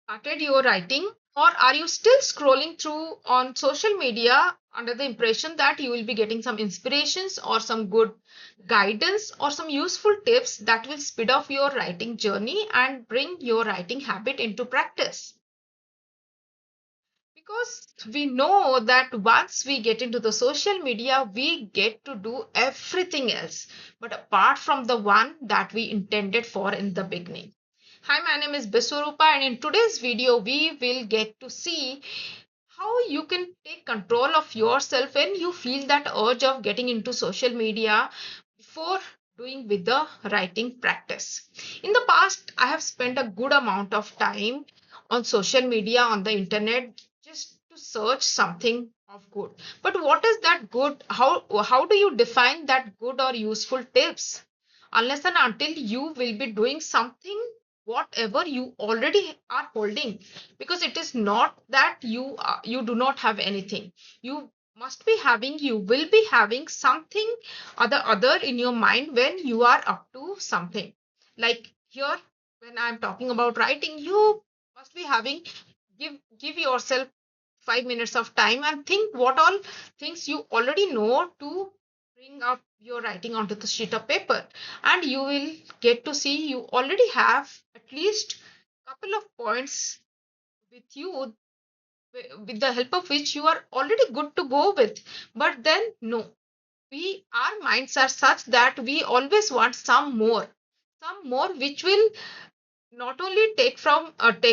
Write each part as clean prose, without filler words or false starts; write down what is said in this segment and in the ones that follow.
Started your writing, or are you still scrolling through on social media under the impression that you will be getting some inspirations or some good guidance or some useful tips that will speed up your writing journey and bring your writing habit into practice? Because we know that once we get into the social media, we get to do everything else, but apart from the one that we intended for in the beginning. Hi, my name is Biswarupa, and in today's video, we will get to see how you can take control of yourself when you feel that urge of getting into social media before doing with the writing practice. In the past, I have spent a good amount of time on social media, on the internet, just to search something of good. But what is that good? How do you define that good or useful tips? Unless and until you will be doing something whatever you already are holding, because it is not that you do not have anything. You must be having, you will be having something other in your mind when you are up to something. Like here, when I'm talking about writing, you must be having, give yourself 5 minutes of time and think what all things you already know to bring up your writing onto the sheet of paper, and you will get to see you already have at least couple of points with you, with the help of which you are already good to go with. But then no, we, our minds are such that we always want some more which will not only take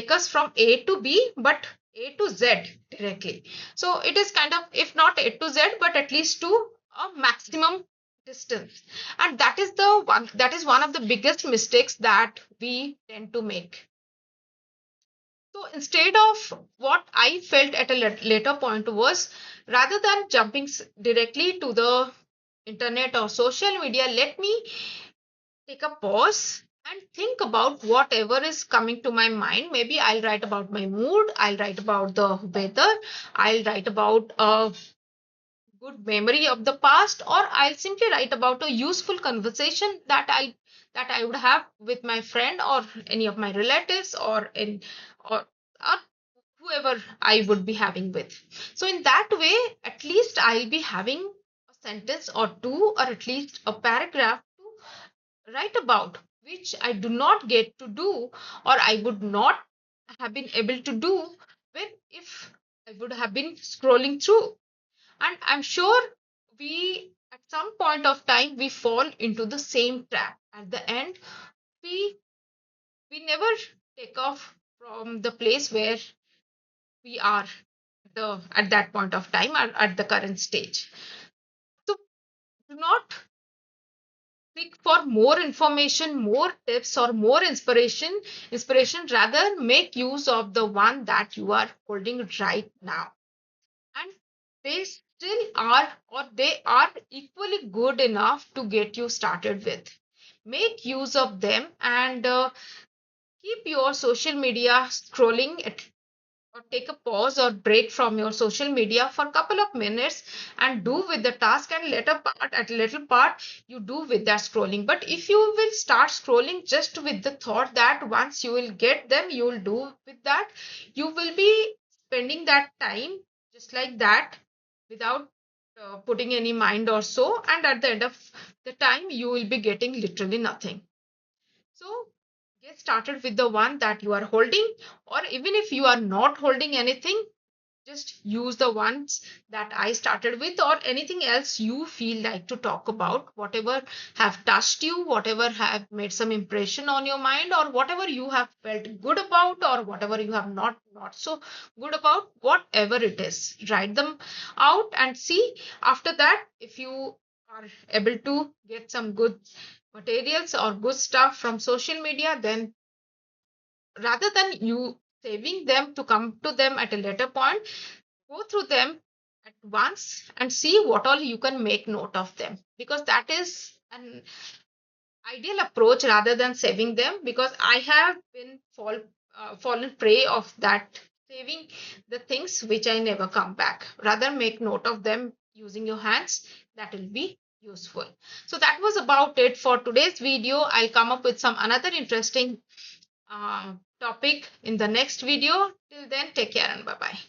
us from A to B, but A to Z directly. So it is kind of, if not A to Z, but at least to a maximum distance. And that is one of the biggest mistakes that we tend to make. So instead of, what I felt at a later point was, rather than jumping directly to the internet or social media, let me take a pause and think about whatever is coming to my mind. Maybe I'll write about my mood, I'll write about the weather, I'll write about a good memory of the past, or I'll simply write about a useful conversation that I would have with my friend or any of my relatives or whoever I would be having with. So in that way, at least I'll be having a sentence or two, or at least a paragraph to write about, which I do not get to do, or I would not have been able to do when, if I would have been scrolling through. And I'm sure we, at some point of time, we fall into the same trap. At the end, we we never take off from the place where we are at that point of time, or at the current stage. So do not seek for more information, more tips, or more inspiration. Rather, make use of the one that you are holding right now. And they still are, or they are equally good enough to get you started with. Make use of them, and keep your social media scrolling at, or take a pause or break from your social media for a couple of minutes and do with the task, and little part you do with that scrolling. But if you will start scrolling just with the thought that once you will get them you will do with that, you will be spending that time just like that, without putting any mind or so, and at the end of the time you will be getting literally nothing. So get started with the one that you are holding, or even if you are not holding anything, just use the ones that I started with, or anything else you feel like to talk about, whatever have touched you, whatever have made some impression on your mind, or whatever you have felt good about, or whatever you have not so good about, whatever it is. Write them out and see after that if you are able to get some good materials or good stuff from social media, then rather than you saving them to come to them at a later point, go through them at once and see what all you can make note of them, because that is an ideal approach rather than saving them. Because I have been fallen prey of that, saving the things which I never come back. Rather make note of them using your hands, that will be useful. So that was about it for today's video. I'll come up with some another interesting topic in the next video. Till then, take care and bye bye.